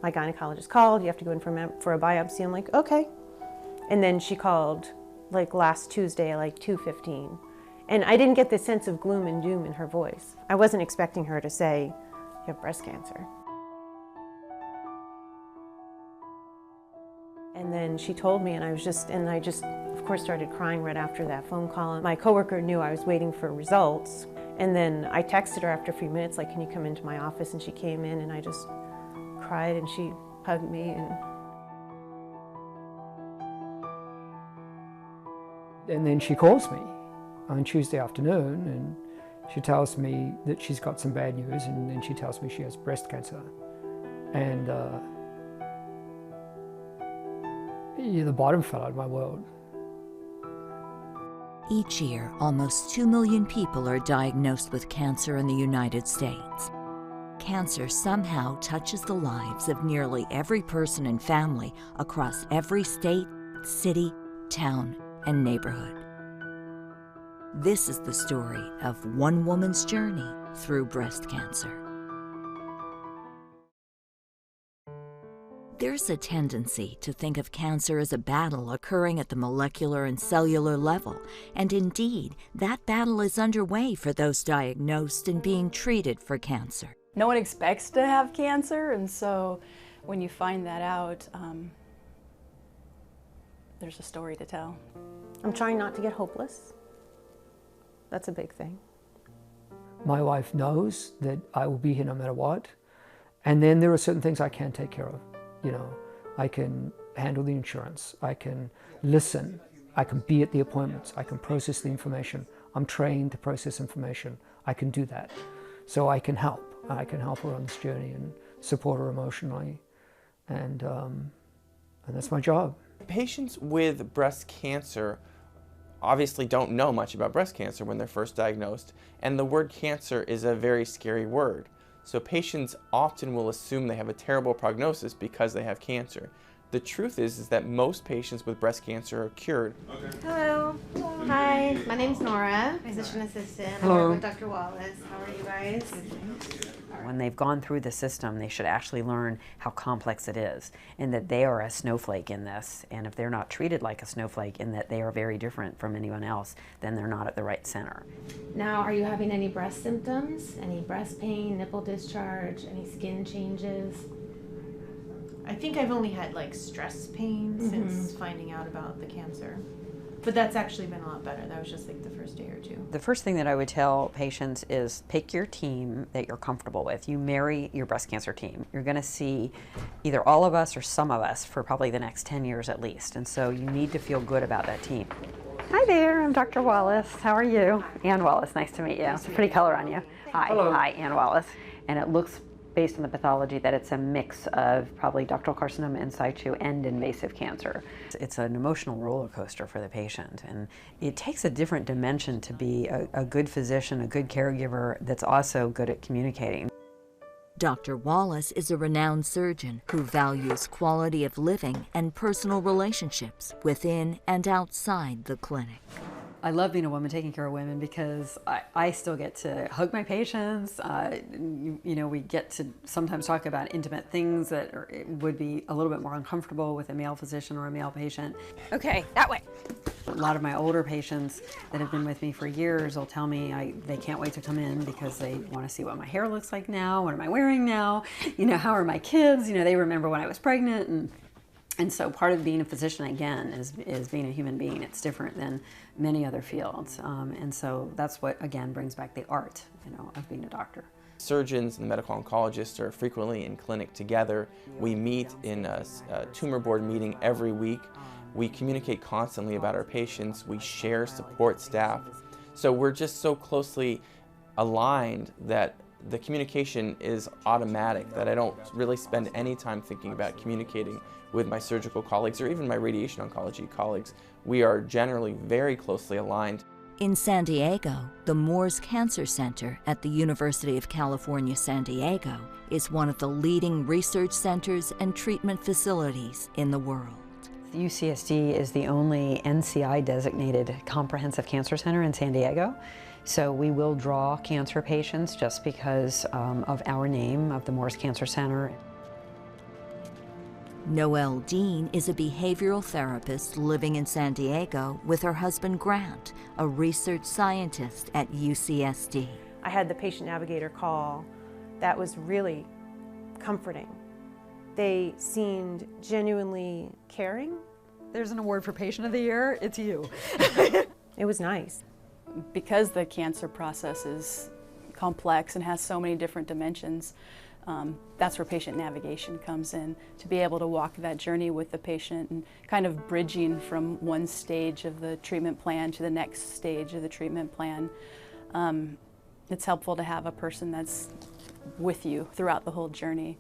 my gynecologist called, you have to go in for a biopsy. I'm like, okay. And then she called like last Tuesday, like 2:15. And I didn't get the sense of gloom and doom in her voice. I wasn't expecting her to say, you have breast cancer. And then she told me, and I just, of course, started crying right after that phone call. My coworker knew I was waiting for results. And then I texted her after a few minutes, like, can you come into my office? And she came in, and I just cried, and she hugged me. And then she calls me on Tuesday afternoon, and she tells me that she's got some bad news, and then she tells me she has breast cancer. And the bottom fell out of my world. Each year, almost 2 million people are diagnosed with cancer in the United States. Cancer somehow touches the lives of nearly every person and family across every state, city, town, and neighborhood. This is the story of one woman's journey through breast cancer. There's a tendency to think of cancer as a battle occurring at the molecular and cellular level, and indeed, that battle is underway for those diagnosed and being treated for cancer. No one expects to have cancer, and so when you find that out, there's a story to tell. I'm trying not to get hopeless. That's a big thing. My wife knows that I will be here no matter what, and then there are certain things I can't take care of. You know, I can handle the insurance, I can listen, I can be at the appointments, I can process the information. I'm trained to process information. I can do that. So I can help. I can help her on this journey and support her emotionally. And that's my job. Patients with breast cancer obviously don't know much about breast cancer when they're first diagnosed, and the word cancer is a very scary word. So patients often will assume they have a terrible prognosis because they have cancer. The truth is that most patients with breast cancer are cured. Okay. Hello. Hi, my name's Nora, physician assistant. Hello. I work with Dr. Wallace. How are you guys? When they've gone through the system, they should actually learn how complex it is and that they are a snowflake in this. And if they're not treated like a snowflake in that they are very different from anyone else, then they're not at the right center. Now, are you having any breast symptoms? Any breast pain, nipple discharge, any skin changes? I think I've only had like stress pain since finding out about the cancer. But that's actually been a lot better. That was just like the first day or two. The first thing that I would tell patients is pick your team that you're comfortable with. You marry your breast cancer team. You're going to see either all of us or some of us for probably the next 10 years at least. And so you need to feel good about that team. Hi there, I'm Dr. Wallace. How are you? Ann Wallace, nice to meet you. It's a pretty color on you. Hi, Hello. Hi, Ann Wallace. And it looks, based on the pathology, that it's a mix of probably ductal carcinoma in situ and invasive cancer. It's an emotional roller coaster for the patient, and it takes a different dimension to be a good physician, a good caregiver that's also good at communicating. Dr. Wallace is a renowned surgeon who values quality of living and personal relationships within and outside the clinic. I love being a woman taking care of women because I still get to hug my patients. You know, we get to sometimes talk about intimate things that would be a little bit more uncomfortable with a male physician or a male patient. Okay, that way. A lot of my older patients that have been with me for years will tell me they can't wait to come in because they want to see what my hair looks like now, what am I wearing now, you know, how are my kids, you know, they remember when I was pregnant. And so part of being a physician, again, is being a human being. It's different than many other fields. And so that's what, again, brings back the art, you know, of being a doctor. Surgeons and the medical oncologists are frequently in clinic together. We meet in a tumor board meeting every week. We communicate constantly about our patients. We share support staff. So we're just so closely aligned that the communication is automatic, that I don't really spend any time thinking about communicating with my surgical colleagues or even my radiation oncology colleagues. We are generally very closely aligned. In San Diego, the Moores Cancer Center at the University of California, San Diego is one of the leading research centers and treatment facilities in the world. UCSD is the only NCI-designated comprehensive cancer center in San Diego. So we will draw cancer patients just because of our name, of the Moores Cancer Center. Noelle Dean is a behavioral therapist living in San Diego with her husband Grant, a research scientist at UCSD. I had the patient navigator call. That was really comforting. They seemed genuinely caring. There's an award for Patient of the Year, it's you. It was nice. Because the cancer process is complex and has so many different dimensions, that's where patient navigation comes in, to be able to walk that journey with the patient and kind of bridging from one stage of the treatment plan to the next stage of the treatment plan. It's helpful to have a person that's with you throughout the whole journey.